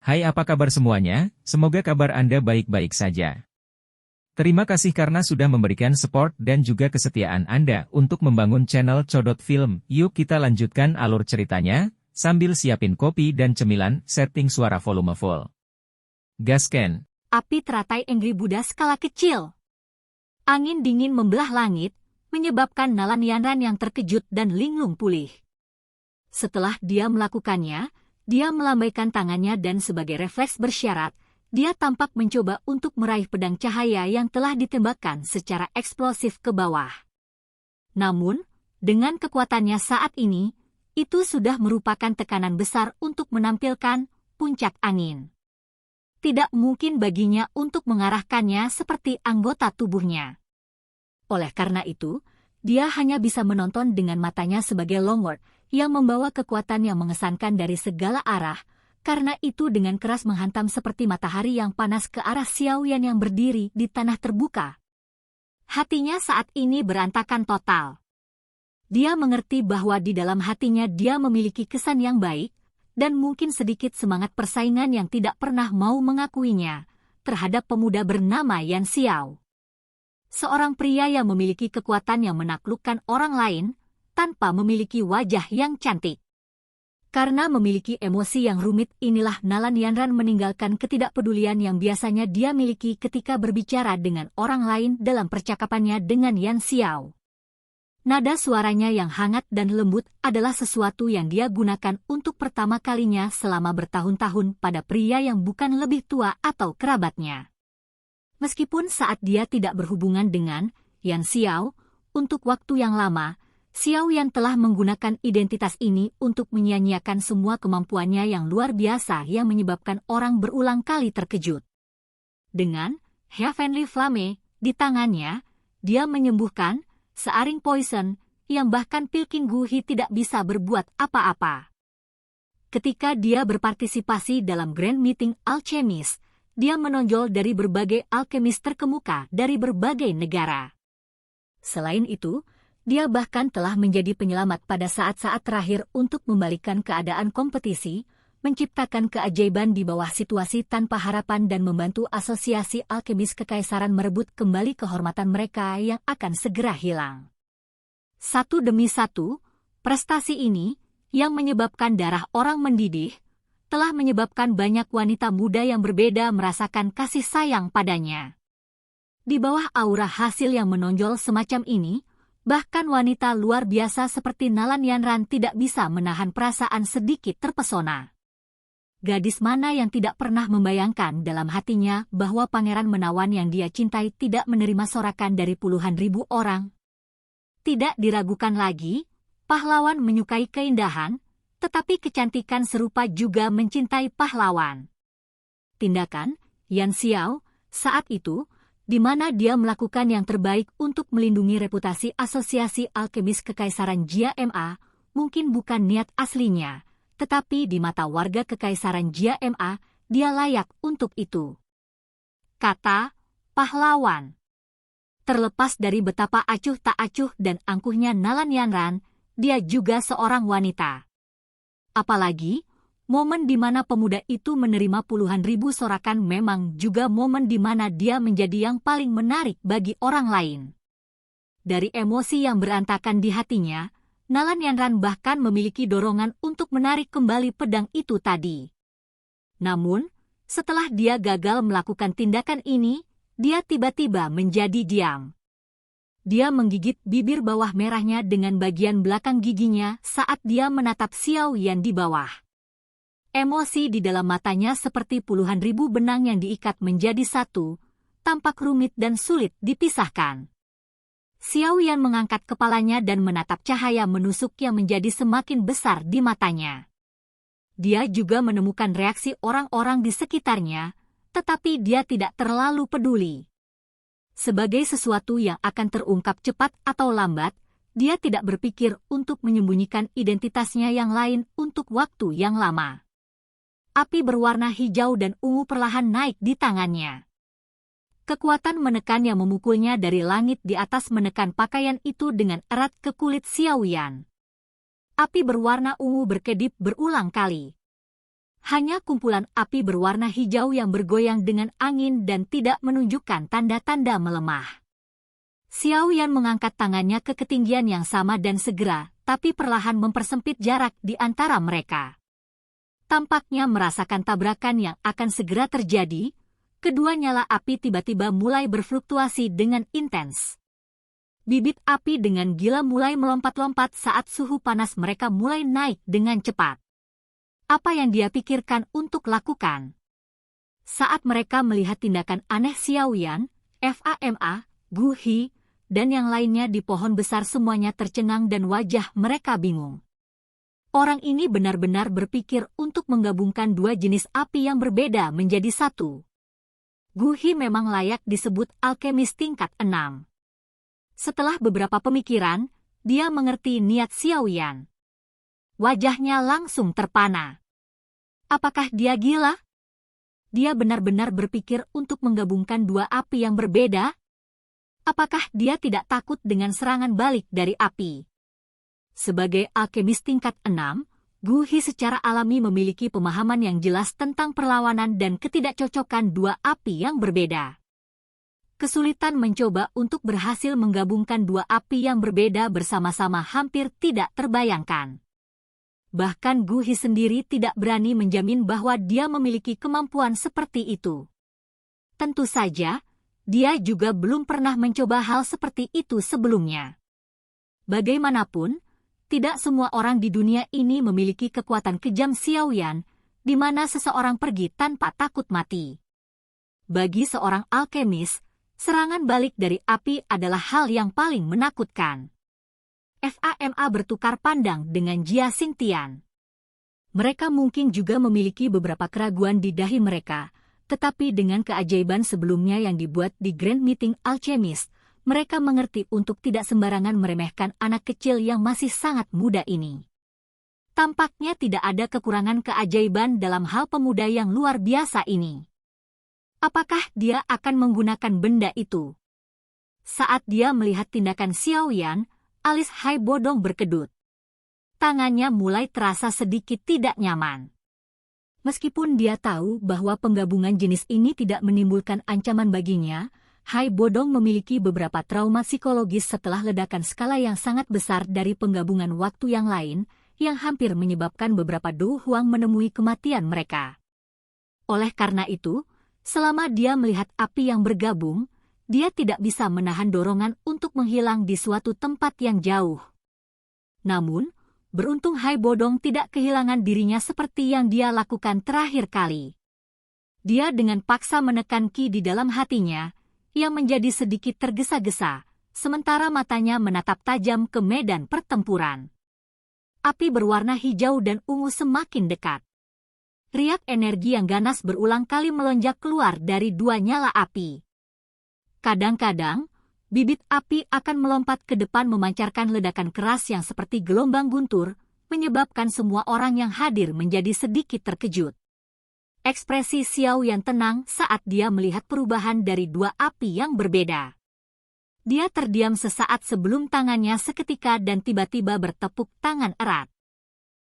Hai, apa kabar semuanya? Semoga kabar Anda baik-baik saja. Terima kasih karena sudah memberikan support dan juga kesetiaan Anda untuk membangun channel Codot Film. Yuk kita lanjutkan alur ceritanya, sambil siapin kopi dan cemilan, setting suara volume full. Gasken. Api teratai Angry Buddha skala kecil. Angin dingin membelah langit, menyebabkan Nalan Yanran yang terkejut dan linglung pulih. Setelah dia melakukannya, dia melambaikan tangannya dan sebagai refleks bersyarat, dia tampak mencoba untuk meraih pedang cahaya yang telah ditembakkan secara eksplosif ke bawah. Namun, dengan kekuatannya saat ini, itu sudah merupakan tekanan besar untuk menampilkan puncak angin. Tidak mungkin baginya untuk mengarahkannya seperti anggota tubuhnya. Oleh karena itu, dia hanya bisa menonton dengan matanya sebagai Longlord yang membawa kekuatan yang mengesankan dari segala arah, karena itu dengan keras menghantam seperti matahari yang panas ke arah Xiaoyan yang berdiri di tanah terbuka. Hatinya saat ini berantakan total. Dia mengerti bahwa di dalam hatinya dia memiliki kesan yang baik, dan mungkin sedikit semangat persaingan yang tidak pernah mau mengakuinya terhadap pemuda bernama Yan Xiao. Seorang pria yang memiliki kekuatan yang menaklukkan orang lain, tanpa memiliki wajah yang cantik. Karena memiliki emosi yang rumit inilah Nalan Yanran meninggalkan ketidakpedulian yang biasanya dia miliki ketika berbicara dengan orang lain dalam percakapannya dengan Yan Xiao. Nada suaranya yang hangat dan lembut adalah sesuatu yang dia gunakan untuk pertama kalinya selama bertahun-tahun pada pria yang bukan lebih tua atau kerabatnya. Meskipun saat dia tidak berhubungan dengan Yan Xiao, untuk waktu yang lama, Xiaoyan telah menggunakan identitas ini untuk menyia-nyiakan semua kemampuannya yang luar biasa yang menyebabkan orang berulang kali terkejut. Dengan Heavenly Flame di tangannya, dia menyembuhkan searing poison yang bahkan Pilking Guhi tidak bisa berbuat apa-apa. Ketika dia berpartisipasi dalam Grand Meeting Alchemist, dia menonjol dari berbagai alkemis terkemuka dari berbagai negara. Selain itu, dia bahkan telah menjadi penyelamat pada saat-saat terakhir untuk membalikkan keadaan kompetisi, menciptakan keajaiban di bawah situasi tanpa harapan dan membantu asosiasi alkemis kekaisaran merebut kembali kehormatan mereka yang akan segera hilang. Satu demi satu, prestasi ini, yang menyebabkan darah orang mendidih, telah menyebabkan banyak wanita muda yang berbeda merasakan kasih sayang padanya. Di bawah aura hasil yang menonjol semacam ini, bahkan wanita luar biasa seperti Nalan Yanran tidak bisa menahan perasaan sedikit terpesona. Gadis mana yang tidak pernah membayangkan dalam hatinya bahwa pangeran menawan yang dia cintai tidak menerima sorakan dari puluhan ribu orang? Tidak diragukan lagi, pahlawan menyukai keindahan, tetapi kecantikan serupa juga mencintai pahlawan. Tindakan Yan Xiao saat itu, di mana dia melakukan yang terbaik untuk melindungi reputasi asosiasi alkemis kekaisaran Jia Ma, mungkin bukan niat aslinya, tetapi di mata warga kekaisaran Jia Ma, dia layak untuk itu. Kata pahlawan. Terlepas dari betapa acuh tak acuh dan angkuhnya Nalan Yanran, dia juga seorang wanita. Apalagi, momen di mana pemuda itu menerima puluhan ribu sorakan memang juga momen di mana dia menjadi yang paling menarik bagi orang lain. Dari emosi yang berantakan di hatinya, Nalan Yanran bahkan memiliki dorongan untuk menarik kembali pedang itu tadi. Namun, setelah dia gagal melakukan tindakan ini, dia tiba-tiba menjadi diam. Dia menggigit bibir bawah merahnya dengan bagian belakang giginya saat dia menatap Xiaoyan di bawah. Emosi di dalam matanya seperti puluhan ribu benang yang diikat menjadi satu, tampak rumit dan sulit dipisahkan. Xiaoyan mengangkat kepalanya dan menatap cahaya menusuk yang menjadi semakin besar di matanya. Dia juga menemukan reaksi orang-orang di sekitarnya, tetapi dia tidak terlalu peduli. Sebagai sesuatu yang akan terungkap cepat atau lambat, dia tidak berpikir untuk menyembunyikan identitasnya yang lain untuk waktu yang lama. Api berwarna hijau dan ungu perlahan naik di tangannya. Kekuatan menekan yang memukulnya dari langit di atas menekan pakaian itu dengan erat ke kulit Xiaoyan. Api berwarna ungu berkedip berulang kali. hanya kumpulan api berwarna hijau yang bergoyang dengan angin dan tidak menunjukkan tanda-tanda melemah. Xiao Yan mengangkat tangannya ke ketinggian yang sama dan segera, tapi perlahan mempersempit jarak di antara mereka. Tampaknya merasakan tabrakan yang akan segera terjadi, kedua nyala api tiba-tiba mulai berfluktuasi dengan intens. Bibit api dengan gila mulai melompat-lompat saat suhu panas mereka mulai naik dengan cepat. Apa yang dia pikirkan untuk lakukan? Saat mereka melihat tindakan aneh Xiao Yan, Fama, Gu Hi, dan yang lainnya di pohon besar semuanya tercengang dan wajah mereka bingung. Orang ini benar-benar berpikir untuk menggabungkan dua jenis api yang berbeda menjadi satu. Gu Hi memang layak disebut alkemis tingkat 6. Setelah beberapa pemikiran, dia mengerti niat Xiao Yan. Wajahnya langsung terpana. Apakah dia gila? Dia benar-benar berpikir untuk menggabungkan dua api yang berbeda? Apakah dia tidak takut dengan serangan balik dari api? Sebagai alkemis tingkat 6, Gu Hi secara alami memiliki pemahaman yang jelas tentang perlawanan dan ketidakcocokan dua api yang berbeda. Kesulitan mencoba untuk berhasil menggabungkan dua api yang berbeda bersama-sama hampir tidak terbayangkan. Bahkan Gu Hi sendiri tidak berani menjamin bahwa dia memiliki kemampuan seperti itu. Tentu saja, dia juga belum pernah mencoba hal seperti itu sebelumnya. Bagaimanapun, tidak semua orang di dunia ini memiliki kekuatan kejam Xiao Yan, di mana seseorang pergi tanpa takut mati. Bagi seorang alkemis, serangan balik dari api adalah hal yang paling menakutkan. Fama bertukar pandang dengan Jia Xingtian. Mereka mungkin juga memiliki beberapa keraguan di dahi mereka, tetapi dengan keajaiban sebelumnya yang dibuat di Grand Meeting Alchemist, mereka mengerti untuk tidak sembarangan meremehkan anak kecil yang masih sangat muda ini. Tampaknya tidak ada kekurangan keajaiban dalam hal pemuda yang luar biasa ini. Apakah dia akan menggunakan benda itu? Saat dia melihat tindakan Xiao Yan, alis Hai Bodong berkedut. Tangannya mulai terasa sedikit tidak nyaman. Meskipun dia tahu bahwa penggabungan jenis ini tidak menimbulkan ancaman baginya, Hai Bodong memiliki beberapa trauma psikologis setelah ledakan skala yang sangat besar dari penggabungan waktu yang lain, yang hampir menyebabkan beberapa Du Huang menemui kematian mereka. Oleh karena itu, selama dia melihat api yang bergabung, dia tidak bisa menahan dorongan untuk menghilang di suatu tempat yang jauh. Namun, beruntung Hai Bodong tidak kehilangan dirinya seperti yang dia lakukan terakhir kali. Dia dengan paksa menekan Qi di dalam hatinya, yang menjadi sedikit tergesa-gesa, sementara matanya menatap tajam ke medan pertempuran. Api berwarna hijau dan ungu semakin dekat. Riak energi yang ganas berulang kali melonjak keluar dari dua nyala api. Kadang-kadang, bibit api akan melompat ke depan memancarkan ledakan keras yang seperti gelombang guntur, menyebabkan semua orang yang hadir menjadi sedikit terkejut. Ekspresi Xiao Yan tenang saat dia melihat perubahan dari dua api yang berbeda. Dia terdiam sesaat sebelum tangannya seketika dan tiba-tiba bertepuk tangan erat.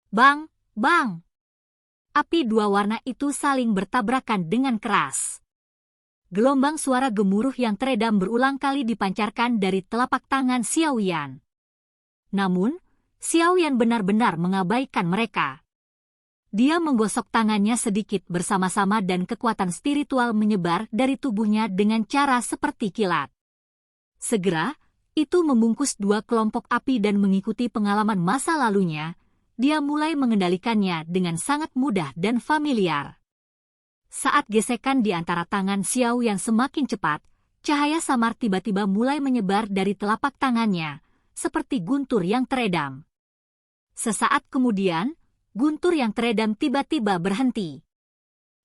Bang, bang! Api dua warna itu saling bertabrakan dengan keras. Gelombang suara gemuruh yang teredam berulang kali dipancarkan dari telapak tangan Xiao Yan. Namun, Xiao Yan benar-benar mengabaikan mereka. Dia menggosok tangannya sedikit bersama-sama dan kekuatan spiritual menyebar dari tubuhnya dengan cara seperti kilat. Segera, itu membungkus dua kelompok api dan mengikuti pengalaman masa lalunya, dia mulai mengendalikannya dengan sangat mudah dan familiar. Saat gesekan di antara tangan Xiao yang semakin cepat, cahaya samar tiba-tiba mulai menyebar dari telapak tangannya, seperti guntur yang teredam. Sesaat kemudian, guntur yang teredam tiba-tiba berhenti.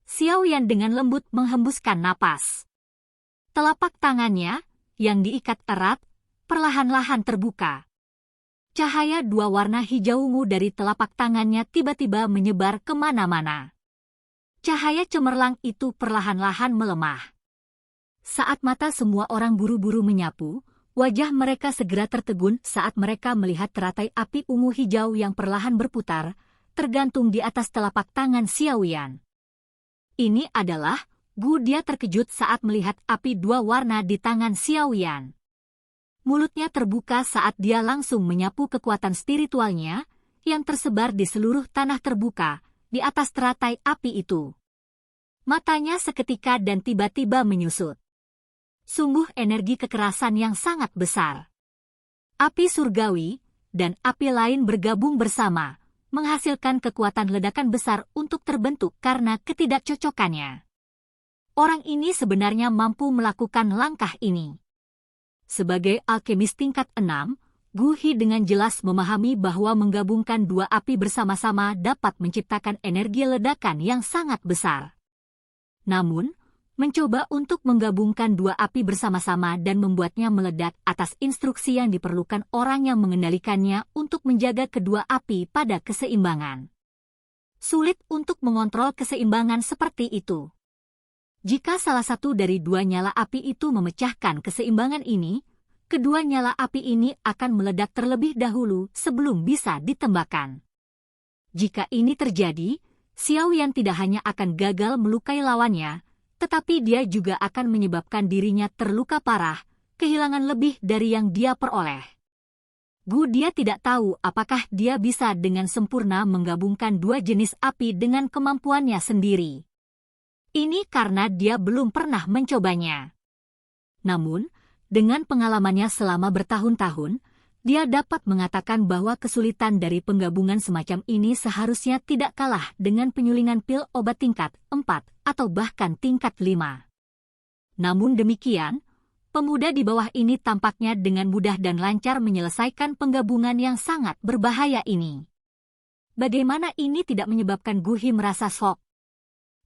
Xiao Yan dengan lembut menghembuskan napas. Telapak tangannya, yang diikat erat, perlahan-lahan terbuka. Cahaya dua warna hijau ungu dari telapak tangannya tiba-tiba menyebar kemana-mana. Cahaya cemerlang itu perlahan-lahan melemah. Saat mata semua orang buru-buru menyapu, wajah mereka segera tertegun saat mereka melihat teratai api ungu hijau yang perlahan berputar, tergantung di atas telapak tangan Xiaoyan. Ini adalah Gu Dia terkejut saat melihat api dua warna di tangan Xiaoyan. Mulutnya terbuka saat dia langsung menyapu kekuatan spiritualnya yang tersebar di seluruh tanah terbuka di atas teratai api itu. Matanya seketika dan tiba-tiba menyusut. Sungguh energi kekerasan yang sangat besar. Api surgawi dan api lain bergabung bersama, menghasilkan kekuatan ledakan besar untuk terbentuk karena ketidakcocokannya. Orang ini sebenarnya mampu melakukan langkah ini. Sebagai alkemis tingkat 6, Gu Hi dengan jelas memahami bahwa menggabungkan dua api bersama-sama dapat menciptakan energi ledakan yang sangat besar. Namun, mencoba untuk menggabungkan dua api bersama-sama dan membuatnya meledak atas instruksi yang diperlukan orang yang mengendalikannya untuk menjaga kedua api pada keseimbangan. Sulit untuk mengontrol keseimbangan seperti itu. Jika salah satu dari dua nyala api itu memecahkan keseimbangan ini, kedua nyala api ini akan meledak terlebih dahulu sebelum bisa ditembakkan. Jika ini terjadi, Xiaoyan tidak hanya akan gagal melukai lawannya, tetapi dia juga akan menyebabkan dirinya terluka parah, kehilangan lebih dari yang dia peroleh. Gu Dia tidak tahu apakah dia bisa dengan sempurna menggabungkan dua jenis api dengan kemampuannya sendiri. Ini karena dia belum pernah mencobanya. Namun, dengan pengalamannya selama bertahun-tahun, dia dapat mengatakan bahwa kesulitan dari penggabungan semacam ini seharusnya tidak kalah dengan penyulingan pil obat tingkat 4 atau bahkan tingkat 5. Namun demikian, pemuda di bawah ini tampaknya dengan mudah dan lancar menyelesaikan penggabungan yang sangat berbahaya ini. Bagaimana ini tidak menyebabkan Gu Hi merasa shock?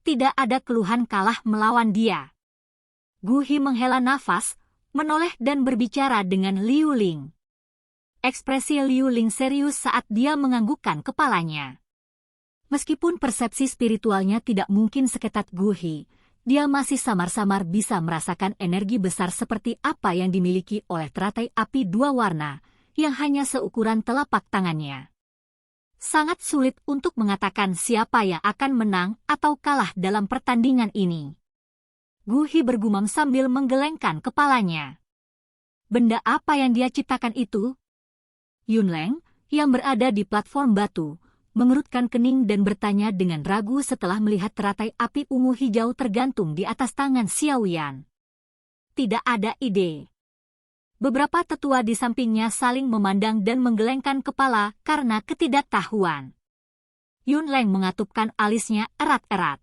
Tidak ada keluhan kalah melawan dia. Gu Hi menghela nafas, menoleh dan berbicara dengan Liu Ling. Ekspresi Liu Ling serius saat dia menganggukkan kepalanya. Meskipun persepsi spiritualnya tidak mungkin seketat Gu Hi, dia masih samar-samar bisa merasakan energi besar seperti apa yang dimiliki oleh teratai api dua warna, yang hanya seukuran telapak tangannya. Sangat sulit untuk mengatakan siapa yang akan menang atau kalah dalam pertandingan ini. Gu Hi bergumam sambil menggelengkan kepalanya. Benda apa yang dia ciptakan itu? Yun Leng, yang berada di platform batu, mengerutkan kening dan bertanya dengan ragu setelah melihat teratai api ungu hijau tergantung di atas tangan Xiaoyan. Tidak ada ide. Beberapa tetua di sampingnya saling memandang dan menggelengkan kepala karena ketidaktahuan. Yun Leng mengatupkan alisnya erat-erat.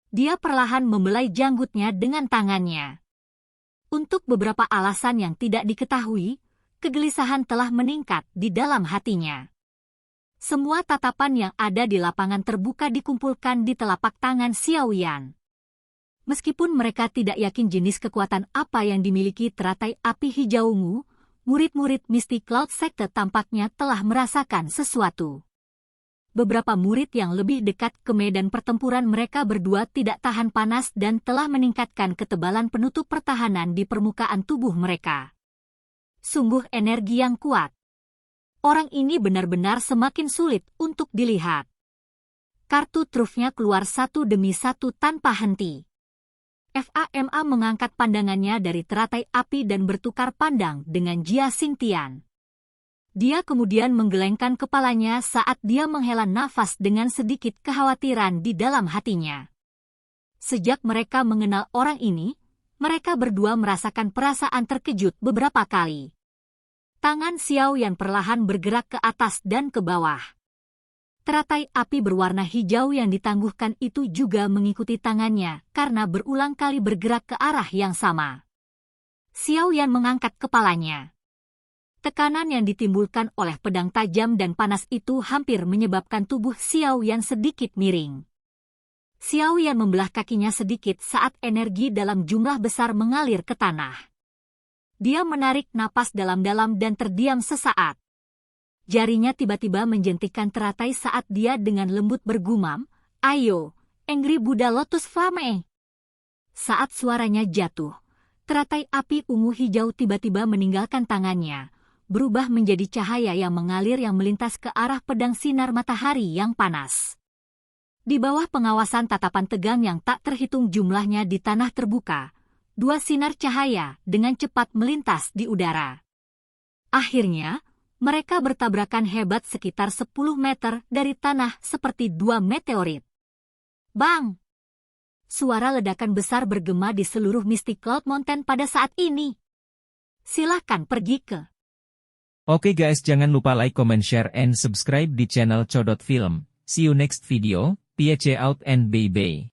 Dia perlahan membelai janggutnya dengan tangannya. Untuk beberapa alasan yang tidak diketahui, kegelisahan telah meningkat di dalam hatinya. Semua tatapan yang ada di lapangan terbuka dikumpulkan di telapak tangan Xiaoyan. Meskipun mereka tidak yakin jenis kekuatan apa yang dimiliki teratai api hijau ungu, murid-murid Mystic Cloud Sector tampaknya telah merasakan sesuatu. Beberapa murid yang lebih dekat ke medan pertempuran mereka berdua tidak tahan panas dan telah meningkatkan ketebalan penutup pertahanan di permukaan tubuh mereka. Sungguh energi yang kuat. Orang ini benar-benar semakin sulit untuk dilihat. Kartu trufnya keluar satu demi satu tanpa henti. Fama mengangkat pandangannya dari teratai api dan bertukar pandang dengan Jia Xingtian. Dia kemudian menggelengkan kepalanya saat dia menghela nafas dengan sedikit kekhawatiran di dalam hatinya. Sejak mereka mengenal orang ini, mereka berdua merasakan perasaan terkejut beberapa kali. Tangan Xiaoyan perlahan bergerak ke atas dan ke bawah. Teratai api berwarna hijau yang ditangguhkan itu juga mengikuti tangannya karena berulang kali bergerak ke arah yang sama. Xiaoyan mengangkat kepalanya. Tekanan yang ditimbulkan oleh pedang tajam dan panas itu hampir menyebabkan tubuh Xiaoyan sedikit miring. Xiaoyan membelah kakinya sedikit saat energi dalam jumlah besar mengalir ke tanah. Dia menarik napas dalam-dalam dan terdiam sesaat. Jarinya tiba-tiba menjentikkan teratai saat dia dengan lembut bergumam, "Ayo, Angry Buddha Lotus Flame!" Saat suaranya jatuh, teratai api ungu hijau tiba-tiba meninggalkan tangannya, berubah menjadi cahaya yang mengalir yang melintas ke arah pedang sinar matahari yang panas. Di bawah pengawasan tatapan tegang yang tak terhitung jumlahnya di tanah terbuka, dua sinar cahaya dengan cepat melintas di udara. Akhirnya, mereka bertabrakan hebat sekitar 10 meter dari tanah seperti dua meteorit. Bang! Suara ledakan besar bergema di seluruh Misty Cloud Mountain pada saat ini. Silahkan pergi ke. Oke guys, jangan lupa like, comment, share, and subscribe di channel Codot Film. See you next video, peace out and bye-bye.